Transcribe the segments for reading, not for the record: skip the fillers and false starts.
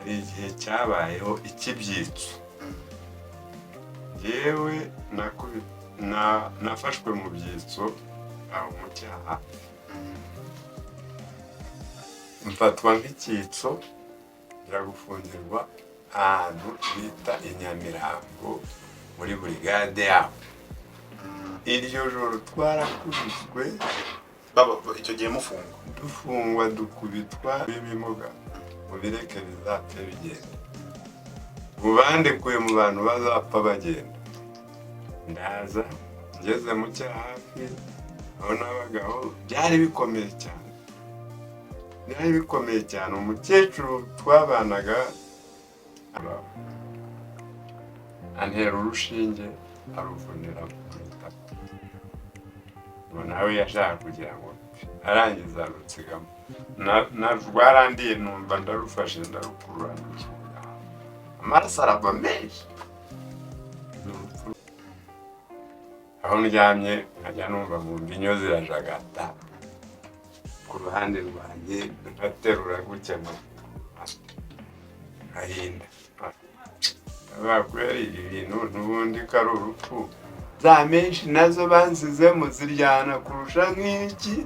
hari igihe cyabayeho ikibyitso yewe nafashwe mu byitso aho mu cyaha mfatwa nk'icyitso njya gufungirwa ahantu bita Inyamirambo muri burigade yabo. Iryo joro twarakubiswe icyo gihe dufungwa dukubitwa n'ibimuga mu bireke bizapfe bigenda bandekuye mu bantu bazapfa bagenda. Ndaza ngeze mu cyahafi aho nabagaho byari bikomeye cyane umukecuru twabanaga antera urushinge aruvunira ngo nawe yashaka kugira ngo arangiza rutsigamo rwarandiye numva ndarufashe ndarukurura amaraso arava menshi. Aho ndyamye nkajya numva mu mbinyo zirajagata ku ruhande rwanjye nkaterura gutya ahinda kubera ibi bintu n'ubundi ko ari urupfu za menshi nazo banzizemo ziryana kurusha nk'iki.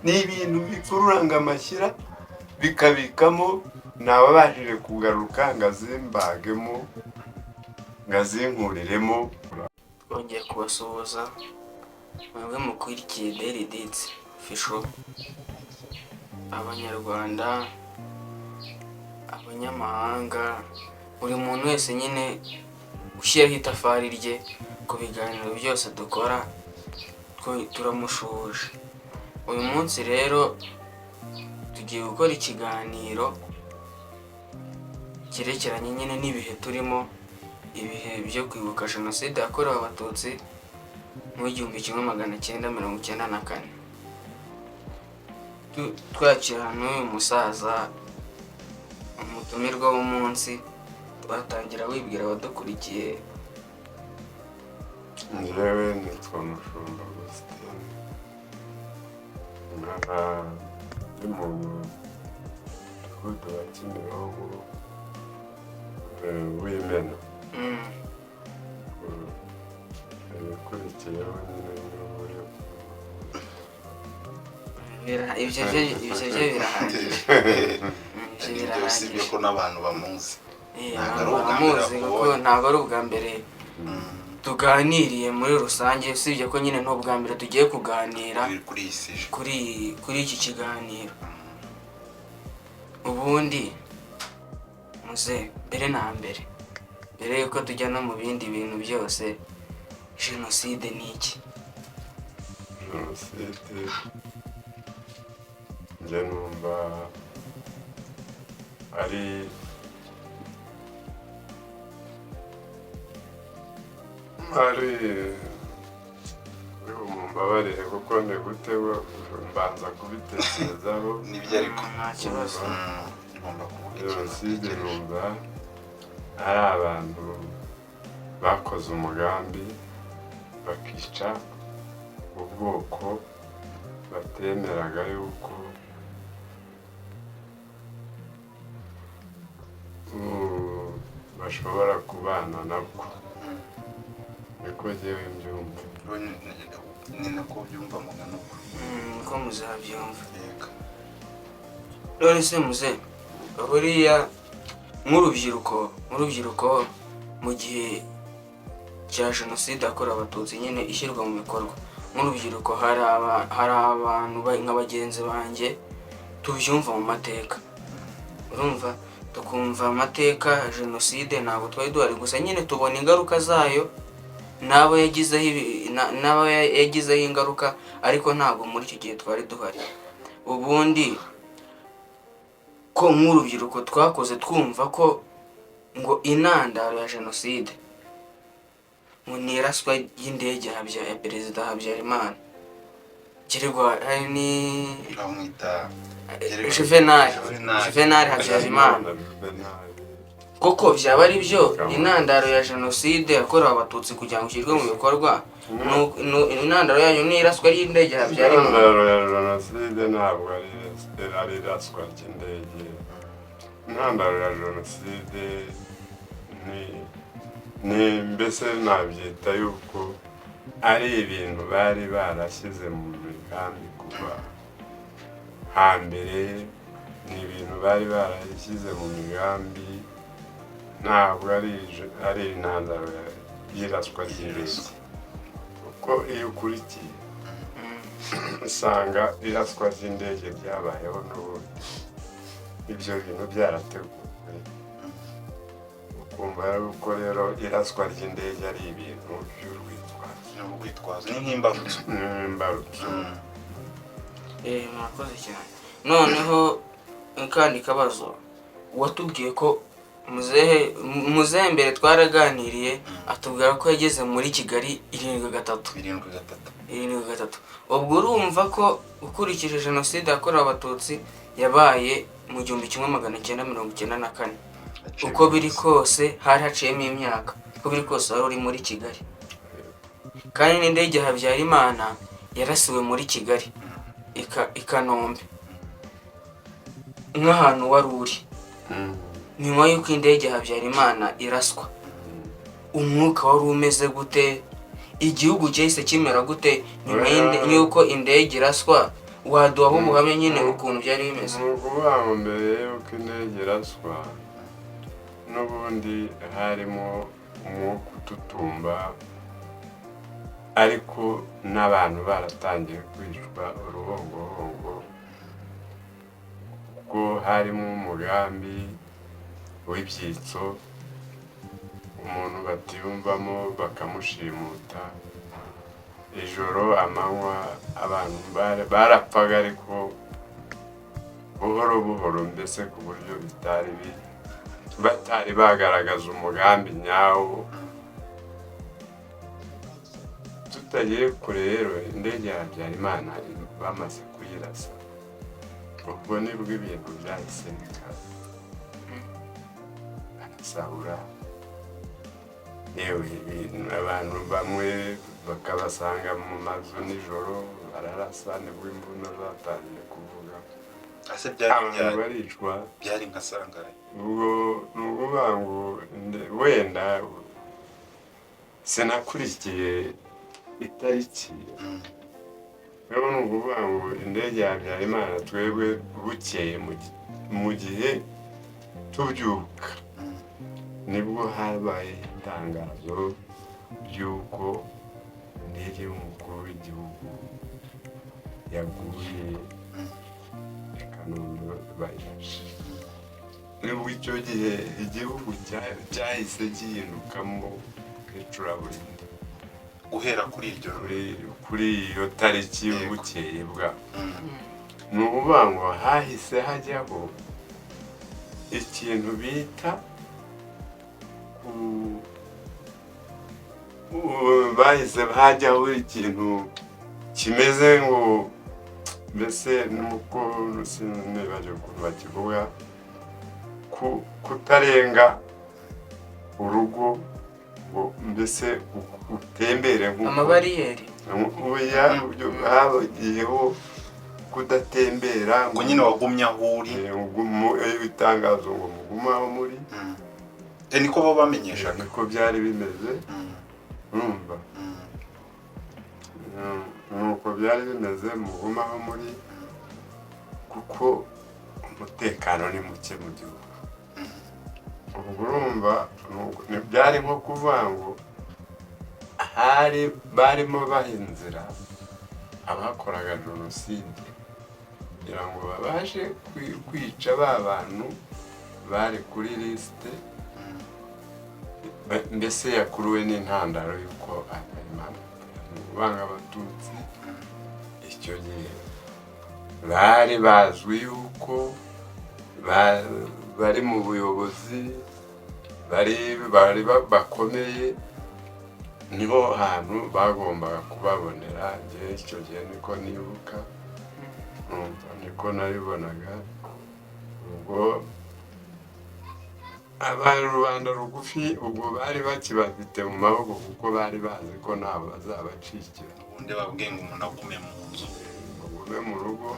Ni ibintu bikururanga amashyira bikabikamo nababashije kugaruka ngazimbagemo ngazinkuriremo. Twongeye kubasuhuza mwebwe mukurikiye Daily Deets ishusho, abanyarwanda, abanyamahanga, buri muntu wese nyine ushyiraho itafari rye ku biganiro byose dukora turamushuje. Uyu munsi rero tugiye gukora ikiganiro cyerekeranye nyine n'ibihe turimo, ibihe byo kwibuka Genocide yakorewe abatutsi mu 1994. Twakira n'uyu musaza umutumirwa w'umunsi, twatangira wibwira abadukurikiye. Njyewe nitwa Mushumba Augustine, nkaba ndi mu mudugudu wa Kimironko w'Imena. Ibikurikiyeho nyine n'uburyo ibyo birahagije. Usibye ko n'abantu bamuzi, ntabwo ari ubwa mbere tuganiriye muri rusange, usibye ko nyine n'ubwa mbere tugiye kuganira kuri iki kiganiro. Ubundi muze mbere na mbere yuko tujya no mu bindi bintu byose, Genocide ni iki? Genocide njye numva ari mumbabarire kuko ndi gutegwa mbanza kubitekerezaho nibyo, ariko nta kibazo. Genocide numva ari abantu bakoze umugambi bakica ubwoko batemeraga yuko bashobora kubana nabwo. Niko njyewe mbyumva. Ni nako byumva mugana uko niko muzabyumva. None se muze buriya nk'urubyiruko mu gihe cya Genocide yakorewe abatutsi nyine ishyirwa mu bikorwa, nk'urubyiruko hari abantu nka bagenzi banjye tubyumva mu mateka, urumva tukumva amateka ya Genocide, ntabwo twari duhari, gusa nyine tubona ingaruka zayo n'abo yagizeho ingaruka, ariko ntabwo muri icyo gihe twari duhari. Ubundi ko nk'urubyiruko twakoze twumva ko ngo intandaro ya Genocide ngo ni iraswa y'indege ya Perezida Habyarimana Juvenal Habyarimana. Koko byaba ari byo intandaro ya Genocide yakorewe abatutsi kugira ngo ishyirwe mu bikorwa? Intandaro yayo ni iraswa y'indege ya Habyarimana. Intandaro ya Genocide ntabwo ari iraswa ry'indege, ni intandaro ya jenoside ni mbese nabyita yuko ari ibintu bari barashyize mu migambi kuva hambere, ni ibintu bari barashyize mu migambi, ntabwo ari intandaro y'iraswa ry'indege, kuko iyo ukurikiye usanga iraswa ry'indege ryabayeho n'ubundi ibyo bintu byarateguwe, ukumva yuko rero iraswa ry'indege ari ibintu urwitwazo ni nk'imbarutso. Murakoze cyane. Noneho kandi kabazo, watubwiye ko muzehe mbere twaraganiriye atubwira ko yageze muri Kigali 73. Ubwo urumva ko ukurikije jenoside yakorewe abatutsi yabaye mu 1994, uko biri kose hari haciyemo imyaka, uko biri kose wari uri muri Kigali, kandi n'indege Habyarimana yarasiwe muri Kigali i Kanombe nk'ahantu wari uri. Nyuma y'uko indege Habyarimana iraswa, umwuka wari umeze gute? Igihugu cyahise kimera gute nyuma y'uko indege iraswa? Waduha ubuhamya nyine ukuntu byari bimeze. Ni ukuvuga ngo mbere y'uko indege iraswa n'ubundi harimo umwuka ututumba, ariko n'abantu baratangiye kwicwa uruhongohongo, kuko harimo umugambi w'ibyitso, umuntu batiyumvamo bakamushimuta, ijoro amanywa abantu barapfaga, ariko buhoro buhoro, mbese ku buryo batari bagaragaza umugambi nyawo. Tutagiye kure rero, indege ya Habyarimana bamaze kuyirasa, ubwo nibwo ibintu byahise bikaba, barasahura, yewe abantu bamwe bakabasanga mu mazu nijoro bararasa, nibwo imbunda zatangiye kuvuga, abantu baricwa. Byari nka sangara. Ubwo ni ukuvuga ngo wenda sinakurikiye itariki, rero ni ukuvuga ngo indege ya Habyarimana twebwe bukeye mu gihe tubyuka nibwo habaye itangazo ry'uko indege y'umukuru w'igihugu yaguye i Kanombe bayirashe. Nibwo icyo gihe igihugu cyahise gihindukamo icuraburindi, guhera kuri iyo tariki y'ubukeye bwa. Ni ukuvuga ngo hahise hajyaho ikintu bita bahise hajyaho ikintu kimeze ngo, mbese nuko nibaje ukuntu bakivuga, kutarenga urugo ngo mbese utembere nk'uko amabariyeri habagiyeho kudatembera, ngo nyine wagumye aho uri, itangazo ngo mugume aho muri. Niko bo bamenyeshaga, niko byari bimeze, urumva, nuko byari bimeze, mugume aho muri, kuko umutekano ni muke mu gihugu. Ubwo urumva byari nko kuvuga ngo barimo baha inzira abakoraga jenoside kugira ngo babashe kwica ba bantu bari kuri lisite, mbese yakuruwe n'intandaro y'uko Habyarimana banga abatutsi. Icyo gihe bari bazwi yuko bari mu buyobozi, bari bakomeye, niho hantu bagombaga kubabonera. Icyo gihe niko nibuka, niko nabibonaga. Ubwo Rwanda rugufi ubwo bari bakibafite mu maboko, kuko bari bazi ko ntabwo bazabacikira. ubundi babwiye ngo umuntu agume mu nzu, agume mu rugo,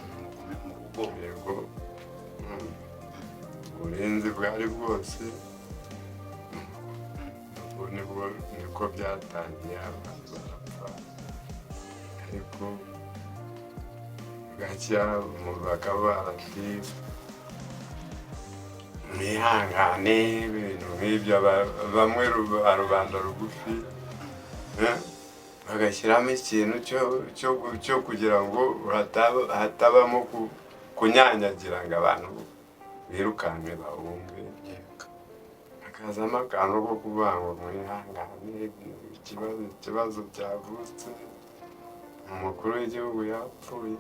yego. uburinzi bwari bwose ubu niko byatangiye abantu barapfa ariko gacya bakaba barati mwihangane ibintu nk'ibyo bamwe rubanda rugufi bagashyiramo ikintu cyo kugira ngo hatabamo kunyanyagira ngo abantu birukanke bahunge hakazamo akantu ko kuvuga ngo mwihangane ikibazo cyavutse umukuru w'igihugu yapfuye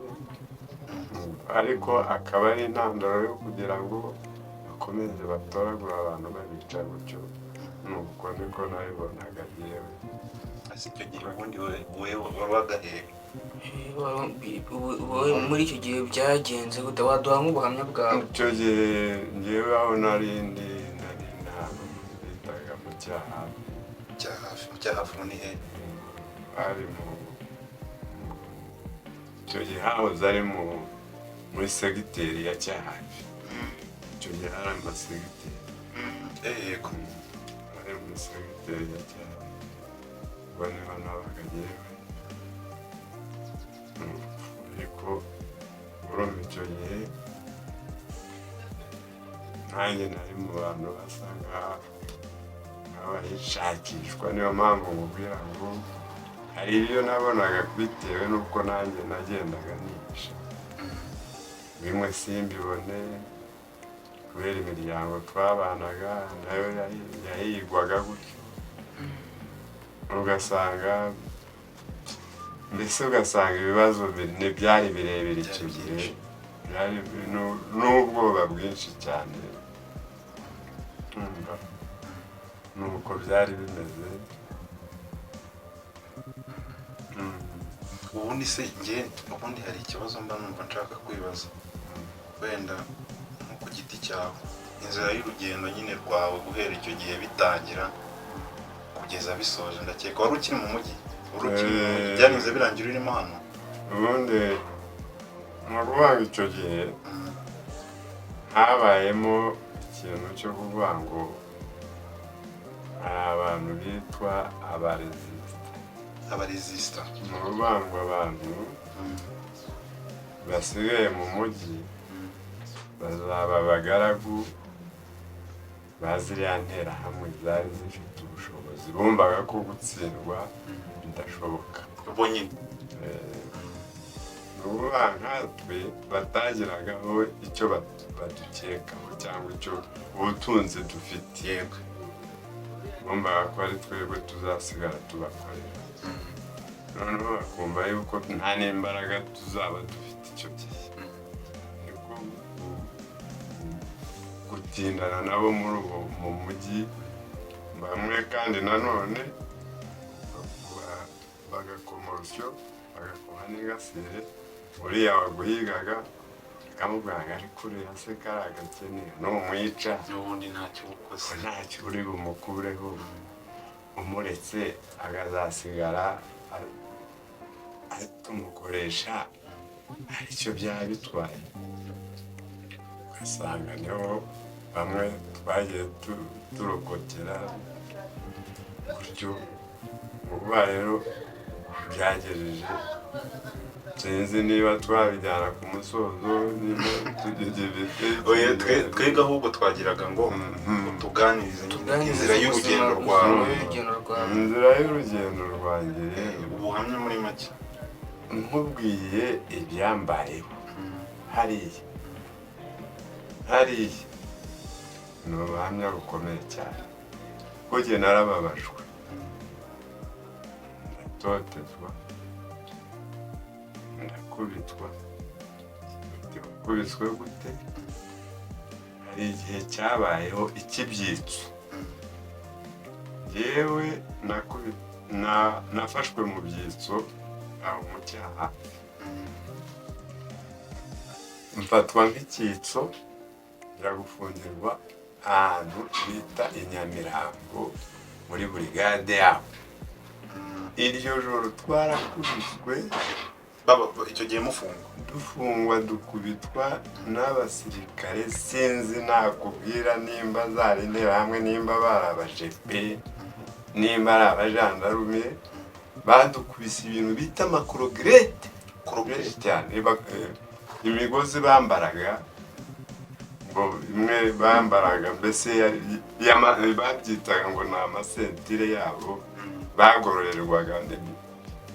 ariko akaba ari intandaro yo kugira ngo bakomeze batoragura abantu babica gutyo nuko niko nabibonaga yewe. Icyo gihe ubundi wowe wabaga hehe? Muri icyo gihe byagenze gute? Waduha nk'ubuhamya bwawe. Icyo gihe ngewe aho nari ahantu bitaga mu cyahafi ni hehe? ari icyo gihe hahoze ari muri segiteri ya Cyahafi. Icyo gihe hari amasegiteri Yego ari muri segiteri ya Cyahafi ubwo niho nabaga yewe ariko urumva icyo gihe nanjye nari mu bantu basa nk'abayishakishwa niyo mpamvu nkubwira ngo hari ibyo nabonaga bitewe n'uko nanjye nagendaga nihisha bimwe simbibone kubera imiryango twabanaga nayo yahigwaga gutyo ugasanga ibibazo byari birebire icyo gihe byari n'ubwoba bwinshi cyane nuko byari bimeze. Ubundi se ubundi hari ikibazo mba numva nshaka kwibaza wenda nko ku giti cyawe inzira y'urugendo nyine rwawe guhera icyo gihe bitangira kugeza bisoje ndakeka wari ukiri mu mujyi byanyuze birangira urimo hano ubundi mu kuvuga icyo gihe habayemo ikintu cyo kuvuga ngo hari abantu bitwa abaresista ni ukuvuga ngo abantu basigaye mu mujyi bazaba abagaragu ba ziriya nterahamwe zari zifite ubushobozi bumvaga ko gutsindwa bidashoboka bo nyine ni ukuvuga nkatwe batagiragaho icyo badukekaho cyangwa icyo ubutunzi dufite yego bumvaga ko ari twebwe tuzasigara tubakorera noneho bakumva yuko nta n'imbaraga tuzaba dufite icyo gihe niko gutindana nabo mu mujyi bamwe kandi nanone bagakoma urusyo bagakoma n'ingasire uriya waguhigaga akamubwira ari kuriya se kari agakeneye numwica n'ubundi ntacyo ukoze ntacyo uri bumukureho umuretse akazasigara tumukoresha aricyo byaba bitwaye ugasanga niho bamwe twagiye turokokera gutyo ubu rero byagejeje sinzi niba twabijyana ku musozo twebwe ahubwo twagiraga ngo tuganirize inzira y'urugendo rwawe inzira y'urugendo rwanjye rero ubuhamya muri make nkubwiye ibyambayeho hariya ni ubuhamya bukomeye cyane kuko njye narababajwe ndatotezwa ndakubitwa wakubiswe gute hari igihe cyabayeho ikibyitso yewe nafashwe mu byitso aho mu cyaha mfatwa nk'icyitso njya gufungirwa ahantu bita i Nyamirambo muri burigade yabo iryo joro twarakubiswe icyo gihe mufungwa dufungwa dukubitwa n'abasirikare sinzi nakubwira nimba zari interahamwe nimba bari abajepe nimba ari abajandarume badukubise ibintu bita amakorogirete cyane imigozi bambaraga ngo imwe bambaraga mbese babyitaga ngo ni amasentire yabo bagororerwaga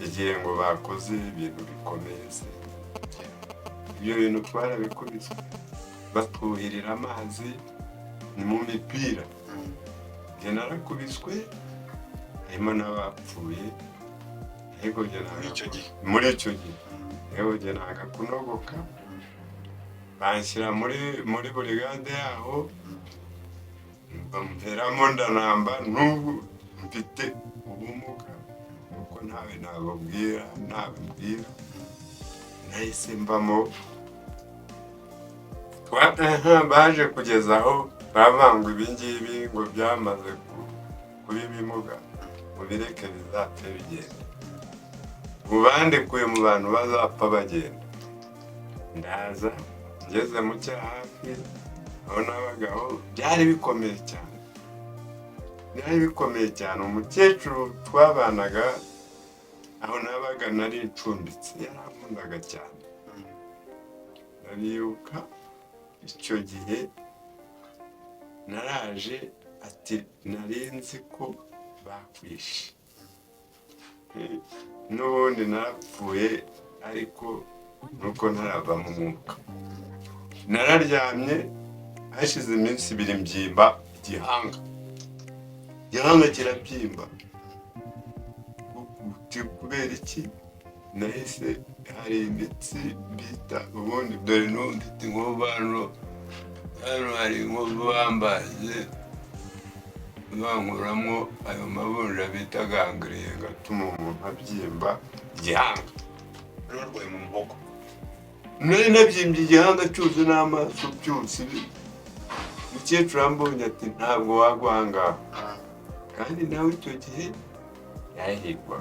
igihe ngo bakoze ibintu bikomeye se ibyo bintu twarabikubiswe batwuhirira amazi ni mu mipira njye narakubiswe harimo n'abapfuye ariko njye muri icyo gihe yewe njye nanga kunogoka banshyira muri burigade yaho bamperamo ndanamba n'ubu mfite ubumuga kuko ntawe nababwira nahise mbamo baje kugeza aho bavanga ibingibi ngo byamaze kuba ibimuga mu bireke bizapfe bigenda ubu bandikuye mu bantu bazapfa bagenda ndaza ngeze mu cyahafi aho nabagaho byari bikomeye cyane umukecuru twabanaga aho nabaga nari ncumbitse yarankundaga cyane ndabibuka icyo gihe naraje ati nari nzi ko bakwishe n'ubundi narapfuye ariko nuko ntarava mu mwuka nararyamye hashize iminsi 2 mbyimba igihanga kirabyimba kubera iki nahise hari imitsi bita ubundi dore n'undi inkovu hano hari inkovu bambaze bankuramo ayo mabunja bita gangiriye gatuma umuntu abyimba igihanga wari warwaye mu muhogo nari nabyimbye igihanga cyose n'amaso byose umukecuru ambonye ati ntabwo wagwa aha ngaha kandi nawe icyo gihe yahigwa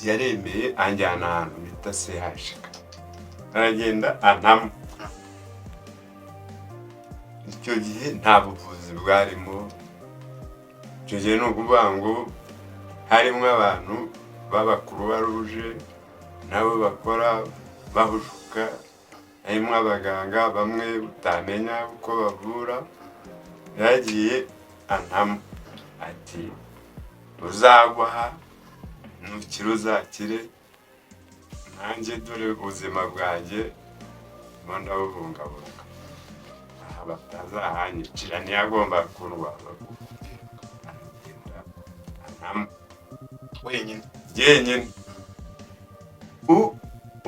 yaremeye anjyana ahantu bita sehashika aragenda antamo icyo gihe nta buvuzi bwarimo icyo gihe ni ukuvuga ngo harimo abantu b'abakuruwa ruje nabo bakora bahushuka harimo abaganga bamwe utamenya uko bavura yagiye antamo ati uzagwa aha nukiri uzakire nanjye dore ubuzima bwanjye ndabubungabunga aha batazahanyicira ntiyagomba kurwara aragenda antamo wenyine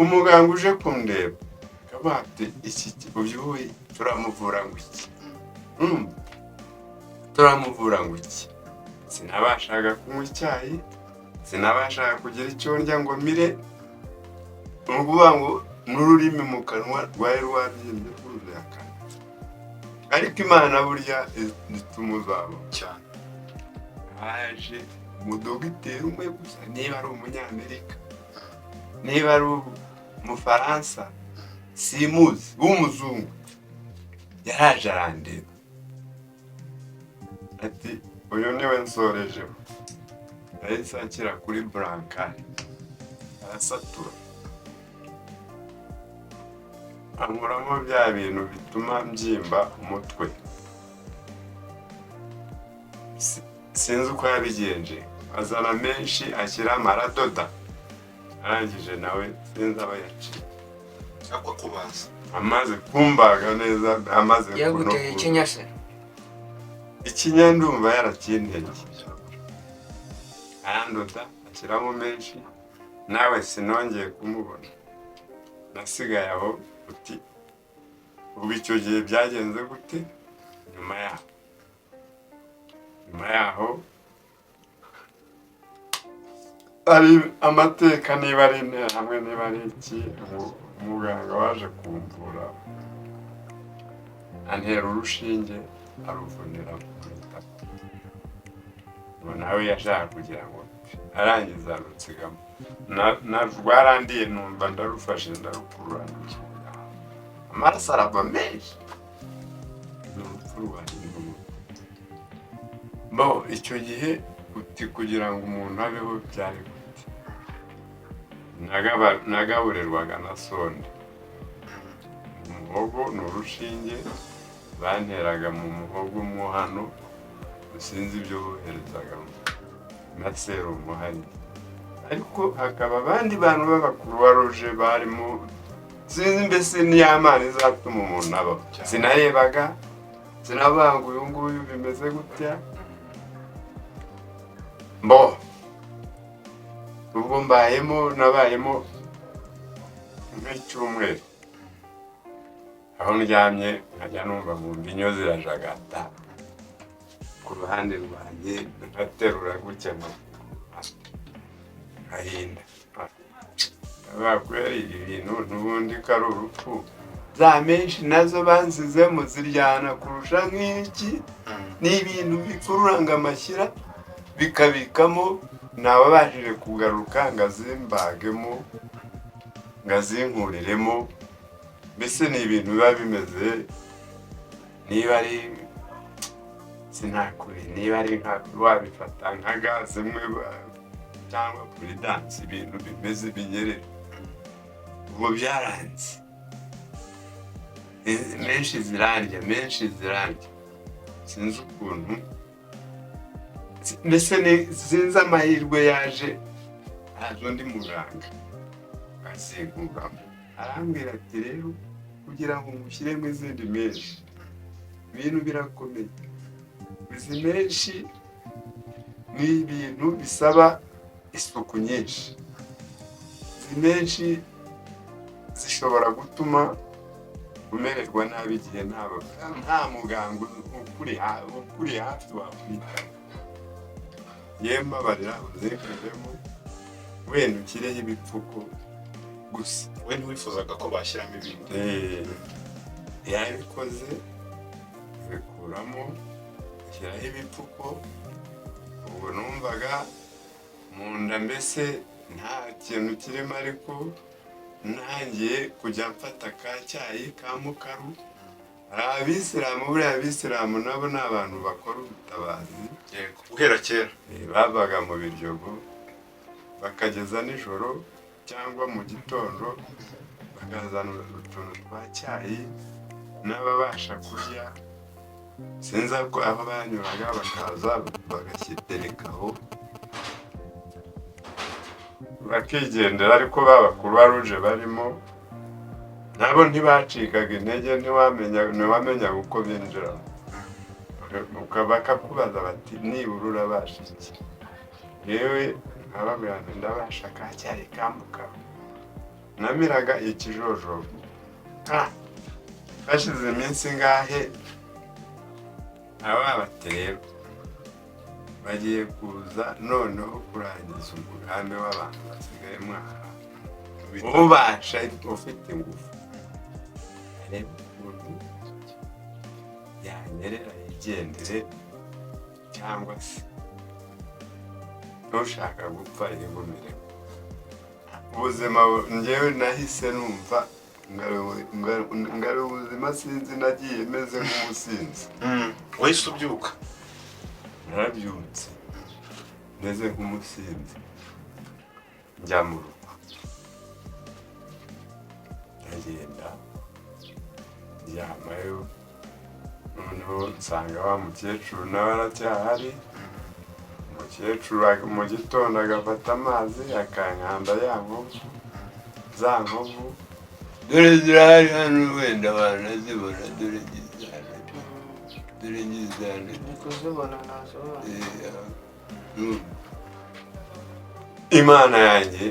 umuganga uje kundeba akavuga ati iki uyu turamuvura ngo iki turamuvura ngo iki sinabashaga kunywa icyayi sinabashaga kugira icyo ndya ngo mire ni ukuvuga ngo n'ururimi mu kanwa rwari rwabyimbye rwuzuye akanwa ariko imana burya ituma uzaba cyane haje umudogiteri umwe gusa niba ari umunyamerika niba ari umufaransa simuzi w'umuzungu yaraje arandeba ati uyu niwe nsorejeho yahise anshyira kuri burankari arasatura ankuramo bya bintu bituma mbyimba umutwe sinzi uko yabigenje azana menshi ashyiramo aradoda arangije nawe sinzi aba yaciye akwa kubaza amaze kumbaga neza amaze yaguteye ikinya se ikinya ndumva yarakinteye arandoda ashyiramo menshi nawe sinongeye kumubona nasigaye aho uti ubu icyo gihe byagenze gute nyuma yaho ari amateka niba ari hamwe niba ari iki umuganga waje kumvura antera urushinge aruvunira ku itako ngo nawe yashaka kugira ngo arangiza arutsigamo rwarandiye numva ndarufashe ndarukurura amaraso arava menshi ni urupfu rwanjye. Bo icyo gihe uti kugira ngo umuntu abeho byari gute, nagaburirwaga na sonde, umuhogo ni urushinge banteraga mu muhogo mo hano, sinzi ibyo boherezagamo na serumu hari, ariko hakaba abandi bantu b'abakuruwa ruje barimo, sinzi mbese n'iy'amana izatuma umuntu abaho, sinarebaga sinabanga uyu nguyu bimeze gutya. Bo ubwo nabayemo nk'icyumweru, aho ndyamye nkajya numva mu mbinyo zirajagata ku ruhande rwanjye, nkaterura gutya nkahinda, kubera ibi bintu n'ubundi ko ari urupfu, za menshi nazo banzizemo ziryana kurusha nk'iki, ni ibintu bikururanga amashyira bikabikamo, ntababashije kugaruka ngo azimbagemo ngo azinkuriremo, mbese ni ibintu biba bimeze, niba ari sinakuri, niba ari nka wabifata nka gaze imwe cyangwa kuri dansi, ibintu bimeze binyerera, ubwo byaranze menshi zirandya sinzi ukuntu, mbese sinzi amahirwe yaje, haje undi muganga azinkuramo, arambwira ati rero kugira ngo mushyiremo izindi menshi, ibintu birakomeye, izi menshi ni ibintu bisaba isuku nyinshi, izi menshi zishobora gutuma umererwa nabi igihe nta muganga ukuri hafi wakwita, yemba barira uzekuremo wenda ukireho ibipfuko gusa. we ntiwifuzaga ko bashyiramo ibindi? yabikoze bikuramo ashyiraho ibipfuko, ubwo numvaga mu nda mbese nta kintu kirimo, ariko ntangiye kujya mfata ka cyayi ka mukaru. Hari abisilamu, buriya abisilamu nabo ni abantu bakora ubutabazi guhera kera, bavaga mu biryogo bakageza nijoro cyangwa mu gitondo, bakazana utuntu twa cyayi, n'ababasha kurya sinzi ko aho banyuraga bakaza bagashyiterekaho bakigendera, ariko b'abakuruwa ruje barimo nabo ntibacikaga intege, ntiwamenya uko binjira, bakakubaza bati nibura urabasha iki, yewe nkababwira nti ndabasha ka cyayi ka mukaru, namiraga ikijojobo. Hashize iminsi ngahe aba bati rero bagiye kuza noneho kurangiza umugambi w'abantu basigaye mwaha, ubasha ufite ingufu areba ukuntu yanyerera yigendere, cyangwa se ntushaka gupfa yigumire. Ubuzima njyewe nahise numva ngari ubuzima, sinzi nagiye meze nk'umusinzi. wahise ubyuka? Narabyutse meze nk'umusinzi, njya mu rugo ndagenda njyamayo, noneho nsanga wa mukecuru nawe aracyahari. Umukecuru mu gitondo agafata amazi akankanda za nkovu, dore zirahari hano, wenda baranazibona, dore ngizane kuzibona ntazibona. Imana yanjye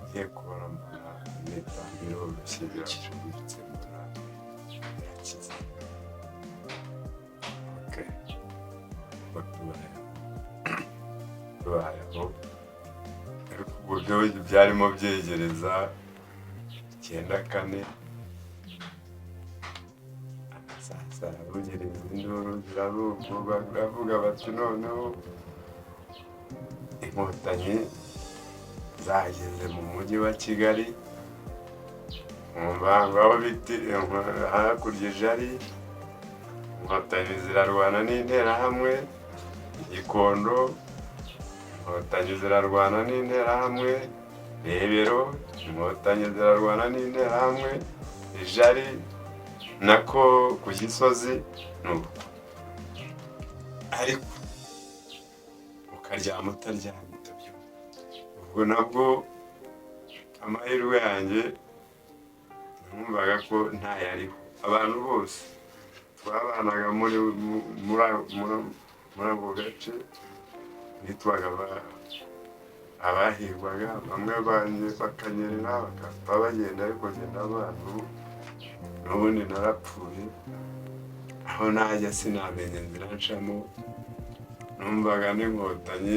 igiye kubona mbona leta biroroshye, biracubitse, mbona birakize. Tubayeho, ariko uburyo byarimo byegereza 94 sasa bugereza induru zirarugurwa, baravuga bati noneho inkotanyi zageze mu mujyi wa Kigali mu Mbango aho biti hakurya Jari, inkotanyi zirarwana n'interahamwe Gikondo, inkotanyi zirarwana n'interahamwe Rebero, inkotanyi zirarwana n'interahamwe Jari nako ku Gisozi nuko ariko ukaryama utaryamye ubwo nabwo amahirwe yanjye numvaga ko ntayariho. Abantu bose twabanaga muri ako gace bitwaga abahigwaga, bamwe bakanyerera bakapfa bagenda, ariko ngenda abantu n'ubundi narapfuye. Aho najya sinamenye inzira ncamo, numvaga n'inkotanyi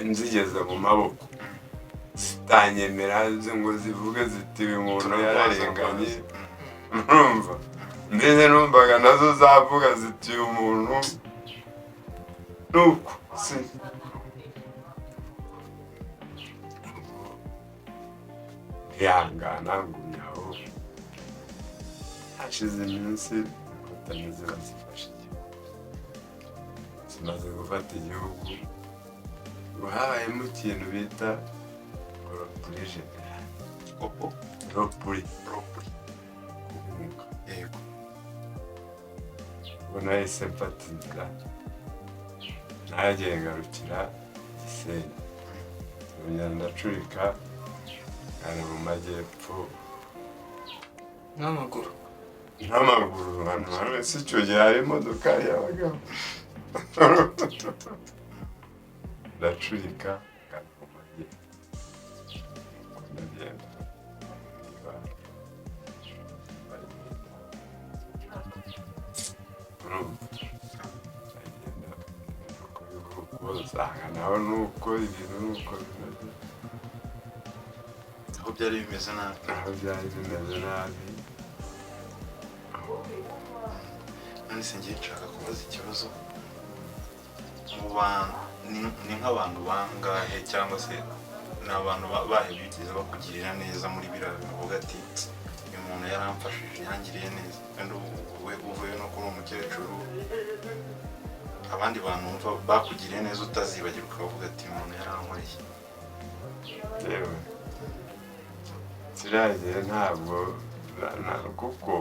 nzigeze mu maboko zitanyemera ngo zivuge ziti uyu muntu yararenganye, urumva mbese numvaga nazo zavuga ziti uyu muntu nuko si ntiyangana ngumyaho. Hashize iminsi inkotanyi zirazifashe igihugu, zimaze gufata igihugu, ngo habayemo ikintu bita ropuri yego. Ubwo nahise mfata inzira nagiye ngarukira Gisenyi, ndacurika ari mu majyepfo n'amaguru hano si icyo gihe hari imodoka yabagaho. Ndacurika ari mu majyepfo ndagenda usanga naho nuko ibintu nuko bimeze, aho byari bimeze nabi, none se ngiye nshaka kubaza ikibazo. Mu bantu ni nk'abantu bangahe cyangwa se ni abantu bahe bigeze bakugirira neza muri biriya bavuga ati uyu muntu yaramfashije yangiriye neza, kandi uvuye no kuri umukecuru, abandi bantu umva bakugiriye neza utazibagirwa ukavuga ati uyu muntu yarankoreye? yewe kiragiye ntabwo kuko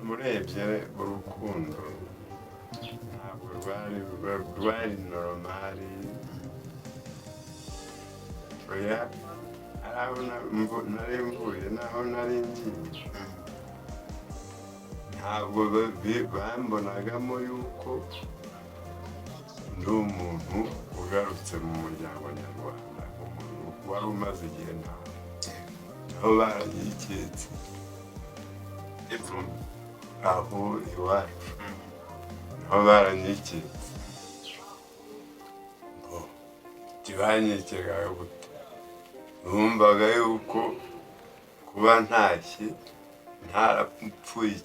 murebye urukundo ntabwo rwari normali. Oya nari mvuye naho nari ngiye, ntabwo bambonagamo yuko ndi umuntu ugarutse mu muryango nyarwanda, umuntu wari umaze igihe naho baranyiketse aho iwacu, naho baranyiketse ntibanyikekaga gute. Numvaga yuko kuba ntashye ntarapfuye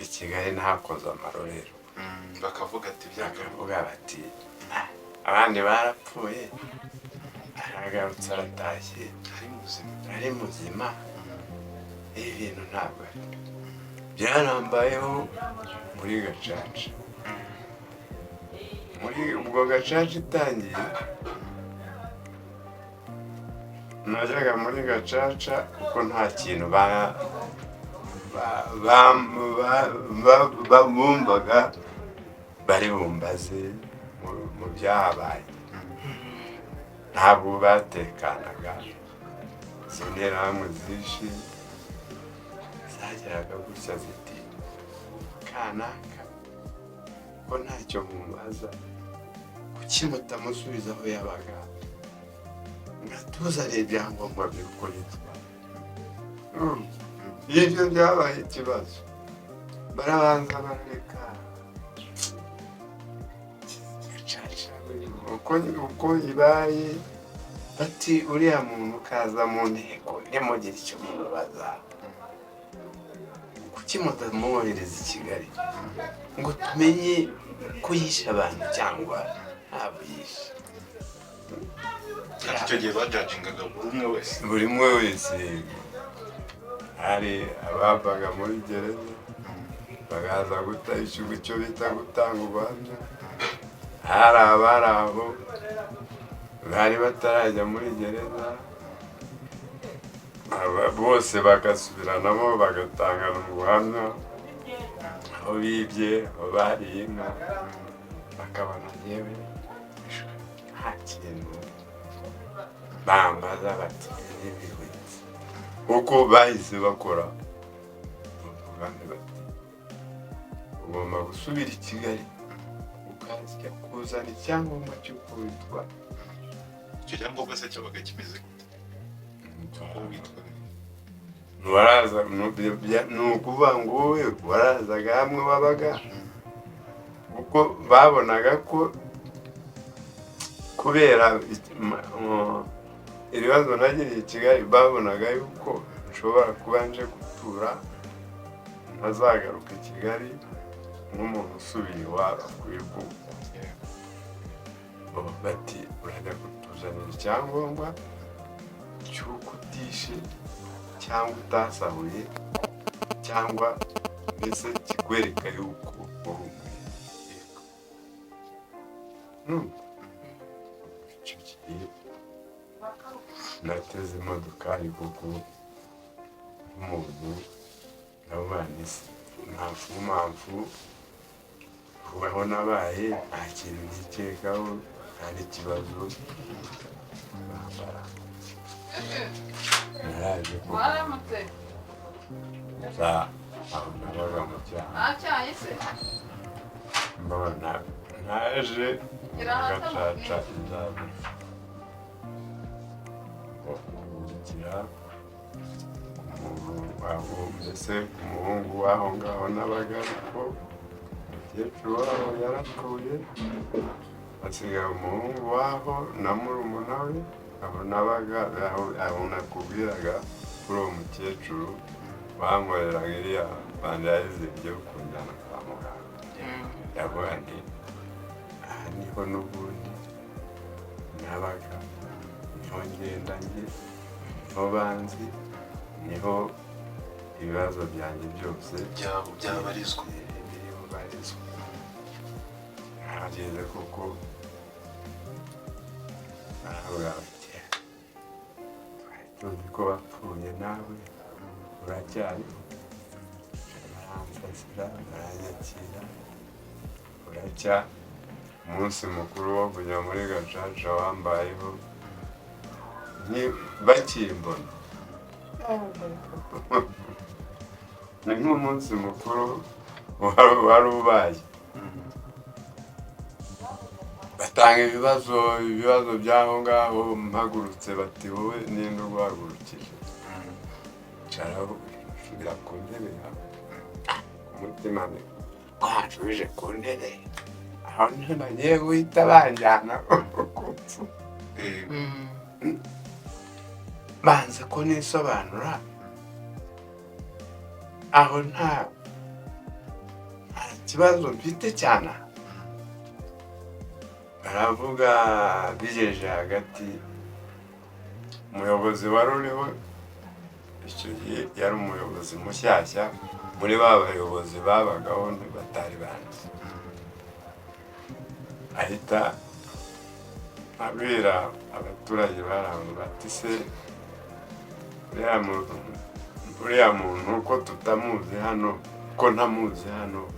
i Kigali ntakoze amarorero, bakavuga ati bakavuga bati abandi barapfuye aragarutse aratashye ari muzima. Ibi bintu ntabwo byarambayeho muri Gacaca. Muri ubwo Gacaca itangiye najyaga muri Gacaca kuko nta kintu bumvaga bari bumbaze mu byahabaye, ntabwo batekanaga. Izo nterahamwe zishe zageraga gutya ziti kanaka ko ntacyo mubaza, kuki mutamusubiza aho yabaga, mwatuzaniye ibyangombwa by'uko yitwa. Ibyo byabaye ikibazo, barabanza barareka uko ibaye bati uriya muntu ukaza mu nteko ntimugire icyo mubaza, kuki mutamwohereza i Kigali ngo tumenye ko yishe abantu cyangwa ntabwo yishe. icyo gihe bajajingaga buri umwe wese hari abavaga muri gereza bagaza ishyurwa icyo bita gutanga ubuhamya, hari abari aho bari batarajya muri gereza bose bagasubiranamo bagatangana ubuhamya, aho bibye, aho bariye inka, bakabona yewe nta kintu bambaza bati n'ibihwitse kuko bahise bakora ubugande bati ugomba gusubira i Kigali ukazajya kuzana icyangombwa cy'uko witwa. icyo cyangombwa se cyabaga kimeze waraza ni ukuvuga ngo wowe warazaga hamwe wabaga kuko babonaga ko kubera ibibazo nagiriye i Kigali babonaga yuko nshobora kuba nje gutura ntazagaruka i Kigali nk'umuntu usubiye iwabo ku ivuko. Bati urajya kutuzanira icyangombwa cy'uko utishe cyangwa utasahuye cyangwa mbese kikwereka yuko uri umuntu. Icyo gihe nateze imodokari kuko nk'umuntu nabanye mpamvu aho nabaye nta kintu nkikekaho nta n'ikibazo bambara. Naraje kuza aho nabaga mu cyaha mbona naje gacaca inzara kugira aho mbese umuhungu w'aho ngaho nabaga ariko umukecuru w'aho yarapfuye hasigaye umuhungu w'aho na murumuna we aho nabaga aho nakubwiraga kuri uwo mukecuru bankoreraga iriya vandalize byo kunjyana kwa muganga. Yavuga nti aha niho n'ubundi nabaga, niho ngenda njye, niho banzi, niho ibibazo byanjye byose byabarizwa biriho barizwa. Nageze kuko baravuga bati twari tuzi ko bapfuye nawe uracyariho, baramfasira baranyakira, uracya umunsi mukuru wo kujya muri gacaca wambayeho bakimbona ni nk'umunsi mukuru wari ubaye. Batanga ibibazo by'aho ngaho mpagurutse bati wowe ninde uguhagurukije, caraho usubira ku ntebe yawe. Ku mutima ni wanshubije ku ntebe aho niho nagiye guhita banjyana kupfu. Banze ko nisobanura aho nta kibazo mfite cyane. Baravuga bigejeje hagati, umuyobozi wari uriho icyo gihe yari umuyobozi mushyashya muri ba bayobozi babagaho batari banzi, ahita abwira abaturage baraho bati se uriya muntu ko tutamuzi hano, ko ntamuzi hano.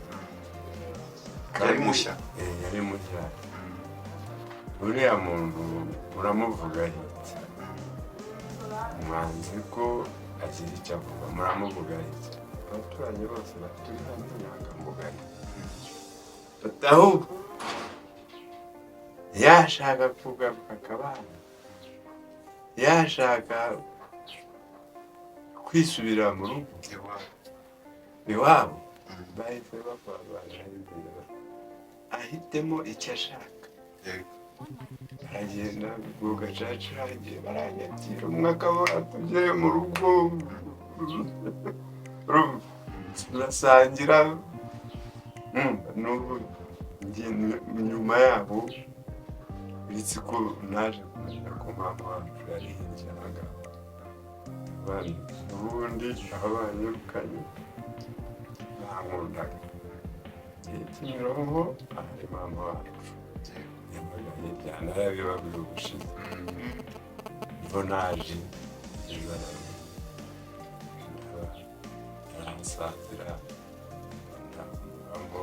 Yari mushya? Yari mushya. Uriya muntu muramuvuga iki? Mwanzi ko agira icyo avuga, muramuvuga iki? Abaturage bose batuye hano nyangamugayo. Ahubwo yashaka kugaruka akabana, yashaka kwisubira mu rugo iwabo, bahise bakora ahitemo icyo ashaka. Aragenda ku gacaca, igihe baranyakira, umwe akabona tugere mu rugo turasangira. N'ubu nyuma yabo uretse ko naje kumenya ko mama wacu yari hirya y'agaho ubundi aho banyirukanye bankundaga Kimironko ahari mama wacu yabaga hirya narabibabwiye ubushize niho naje aransatira ndavuga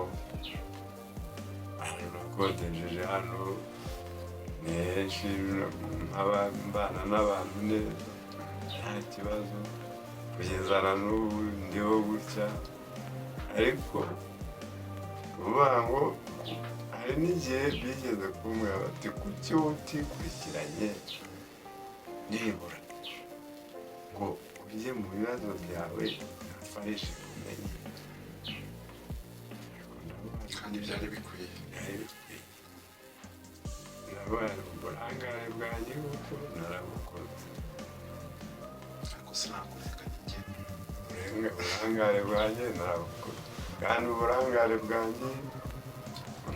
hano nakodejeje hano ni henshi mbana n'abantu neza nta kibazo kugeza na n'ubu ndiho gutya ariko kuvuga ngo hari n'igihe bigeze kumbwira bati kuki utikurikiranye nibura ngo ujye mu bibazo byawe afarishe kumenye kandi byari bikwiye nabaye uburangare bwanjye kuko narabukoze ariko sinakureka njye uburangare bwanjye narabukoze kandi uburangare bwanjye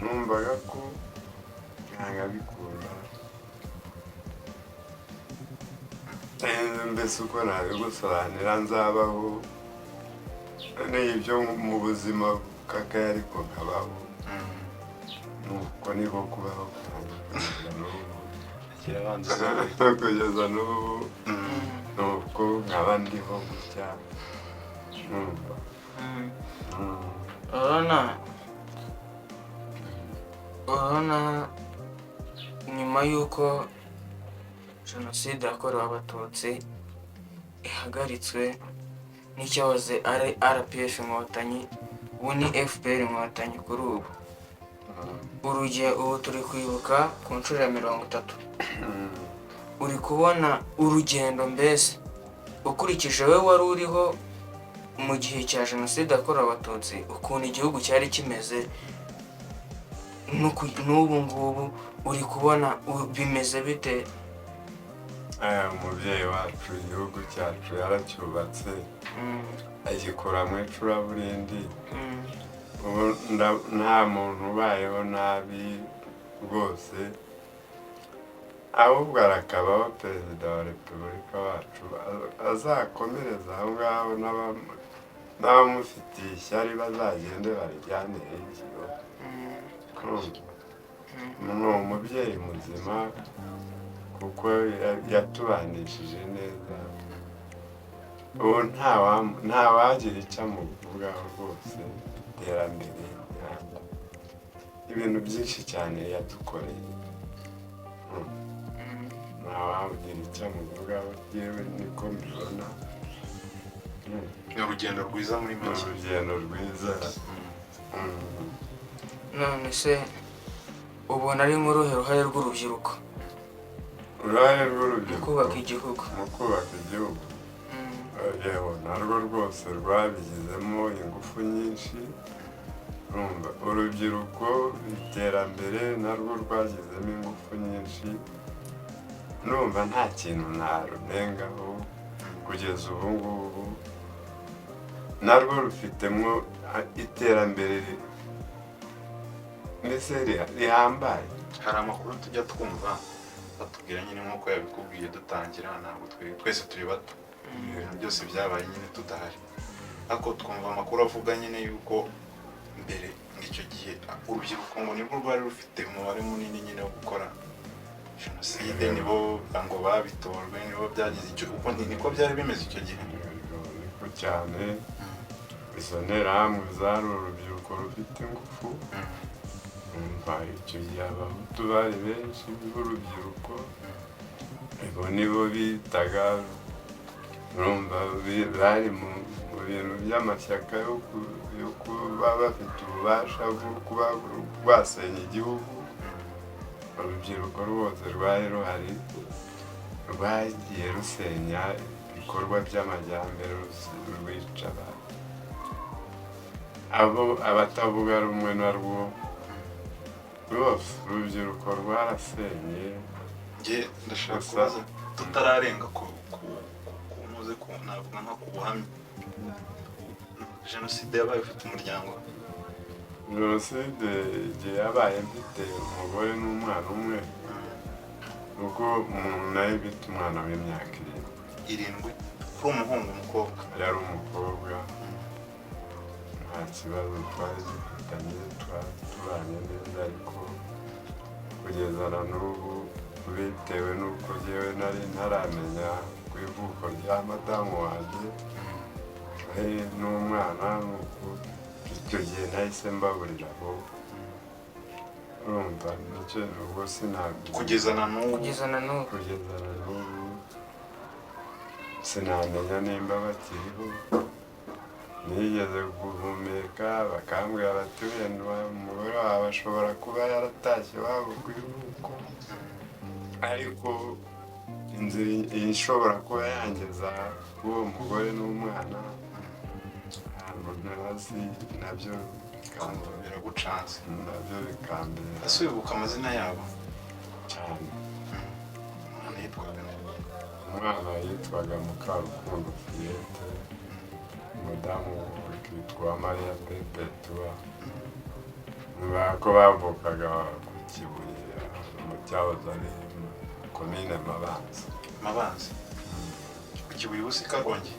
numvaga ko nanga bikunda mbese uko nabigusobanura nzabaho n'ibyo mu buzima kaka ariko nkabaho nuko niko kubaho kugeza n'ubu nuko nkaba ndiho gutya numva urabona nyuma y'uko jenoside yakorewe abatutsi ihagaritswe n'icyahoze ari RPF inkotanyi ubu ni FPR inkotanyi kuri ubu ubu turi kwibuka ku nshuro ya 30 uri kubona urugendo mbese ukurikije we wari uriho mu gihe cya jenoside yakorewe abatutsi ukuntu igihugu cyari kimeze n'ubu ngubu uri kubona bimeze bite? umubyeyi wacu igihugu cyacu yaracyubatse agikuramo icuraburindi ubu nta muntu ubayeho nabi rwose ahubwo arakabaho perezida wa repubulika wacu azakomereza aho ngaho n'abamufitiye ishyari bazagende barijyane hirya ni umubyeyi muzima kuko yatubanishije neza ubu ntawagira icyo amuvugaho rwose iterambere ibintu byinshi cyane yadukoreye ntawagira icyo amuvugaho yewe niko mbibona ni urugendo rwiza muri make urugendo rwiza none se ubona ari nk'uruhe ruhare rw'urubyiruko uruhare rw'urubyiruko mu kubaka igihugu yewe narwo rwose rwabigizemo ingufu nyinshi urubyiruko iterambere narwo rwagizemo ingufu nyinshi numva nta kintu narunengaho kugeza ubu ngubu narwo rufitemo iterambere mbese rihambaye hari amakuru tujya twumva batubwira nyine nk'uko yabikubwiye dutangira ntabwo twese turi bato ibintu byose byabaye nyine tudahari ariko twumva amakuru avuga nyine yuko mbere ng'icyo gihe urubyiruko ngo nibwo rwari rufite umubare munini nyine wo gukora jenoside nibo ngo babitorwe nibo byagize icyo uko niko byari bimeze icyo gihe niko cyane izo nterahamwe zari urubyiruko rufite ingufu icyo gihe abahutu bari benshi b'urubyiruko nibo bitaga bari mu bintu by'amashyaka yo kuba bafite ububasha bwo kuba rwasenya igihugu urubyiruko rwose rwari ruhari rwagiye rusenya ibikorwa by'amajyambere rwica abatavuga rumwe narwo rwose urubyiruko rwarasenye njye ndashaka kubaza tutararenga navuga nko ku buhamya jenoside yabaye ufite umuryango jenoside igihe yabaye mfite umugore n'umwana umwe ubwo umuntu nawe bita umwana w'imyaka 7 kuri umuhungu umukobwa yari umukobwa nta kibazo twari dufitanye tubanye neza ariko kugeza na n'ubu bitewe n'uko jyewe nari ntaramenya ku ivuko rya madamu wanjye n'umwana nuko icyo gihe nahise mbaburira aho urumva nicyo ubwo sinabyo kugeza na n'ubu sinamenya nimba bakiriho nigeze guhumeka bakambwira bati wenda umugore wawe ashobora kuba yaratashye iwabo ku ivuko ariko inzira ishobora kuba yangeza uwo mugore n'umwana ntabwo ntazi nabyo biragucanze nabyo bikambera ese wibuka amazina yabo cyane umwana yitwaga umwana yitwaga Mukarukundo Fiyete umudamu akitwa Mariya Perpetua ko bavukaga ku Kibuye mu cyahoze ari komine Mabanza ku Kibuye usika Rwanda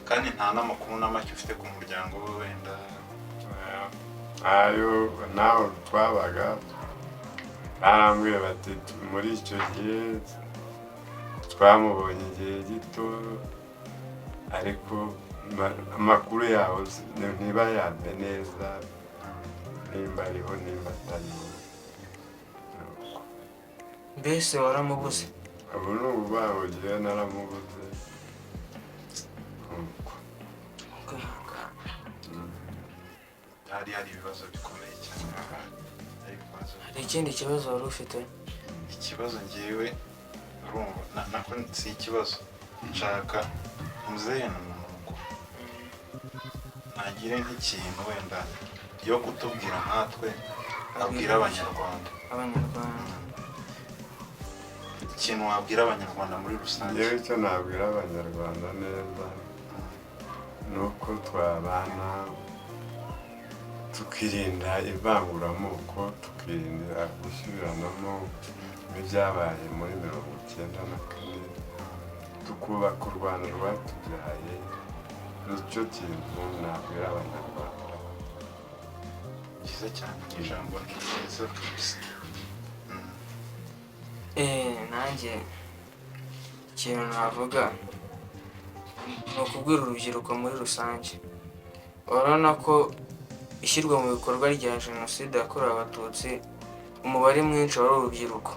kandi nta n'amakuru n'amake ufite ku muryango we wenda ayo naho twabaga barambwira bati muri icyo gihe twamubonye igihe gito ariko amakuru yaho ntibayambe neza nimba ariho nimba atariho mbese waramubuze ubu ni ububango gihe naramubuze hari ibibazo bikomeye cyane hari ikindi kibazo wari ufite ikibazo ngewe urumva nako si ikibazo nshaka muzehe n'umunuko nagire nk'ikintu wenda yo kutubwira nkatwe abwira abanyarwanda ikintu wabwira abanyarwanda muri rusange yewe icyo nabwira abanyarwanda neza ni uko twabana tukirinda ivanguramoko tukirinda gusubiranamo ibyabaye muri 1994 tukubaka u Rwanda rwatubyaye nicyo kintu nabwira abanyarwanda cyiza cyane ijambo ryiza kabisa nanjye ikintu navuga ni ukubwira urubyiruko muri rusange urabona ko ishyirwa mu bikorwa rya Jenoside yakorewe abatutsi umubare mwinshi wari urubyiruko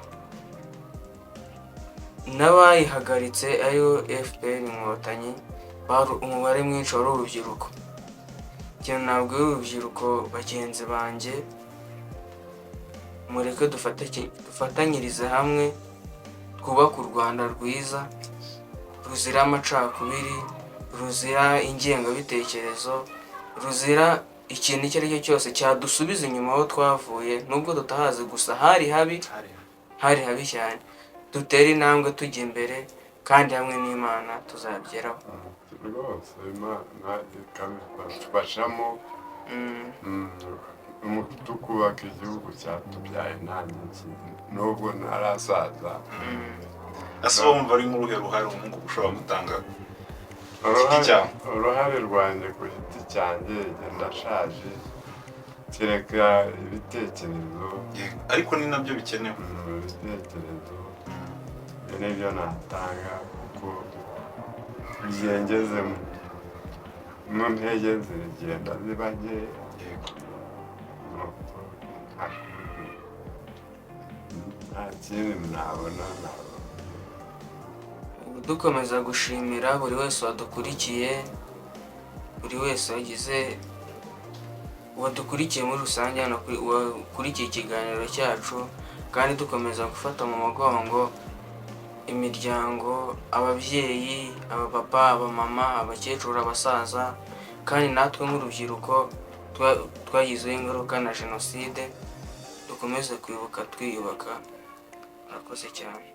n'abayihagaritse ariyo FPR inkotanyi umubare mwinshi wari urubyiruko ikintu nabwira urubyiruko bagenzi banjye mureke dufatanyirize hamwe twubake u Rwanda rwiza ruzira amacakubiri ruzira ingengabitekerezo ruzira ikintu icyo ari cyo cyose cyadusubiza inyuma aho twavuye nubwo tutahazi gusa hari habi cyane dutere intambwe tujya imbere kandi hamwe n'Imana tuzabigeraho rwose Imana ikabifashamo tukubaka igihugu cyatubyaye nta n'ikintu nubwo ntarasaza ese wumva ari nk'uruhe ruhare umuhungu ushobora gutanga uruhare rwanjye ku giti cyanjye ndashaje kereka ibitekerezo ariko ni nabyo bikenewe ibitekerezo nibyo natanga kuko igihe ngezemo mu ntege zigenda ziba nkeya nta kindi nabona dukomeza gushimira buri wese wadukurikiye buri wese wadukurikiye muri rusange hano wakurikiye ikiganiro cyacu kandi dukomeza gufata mu mugongo imiryango ababyeyi abapapa abamama abakecuru abasaza kandi natwe nk'urubyiruko twagizeho ingaruka na Jenoside dukomeze kwibuka twiyubaka murakoze cyane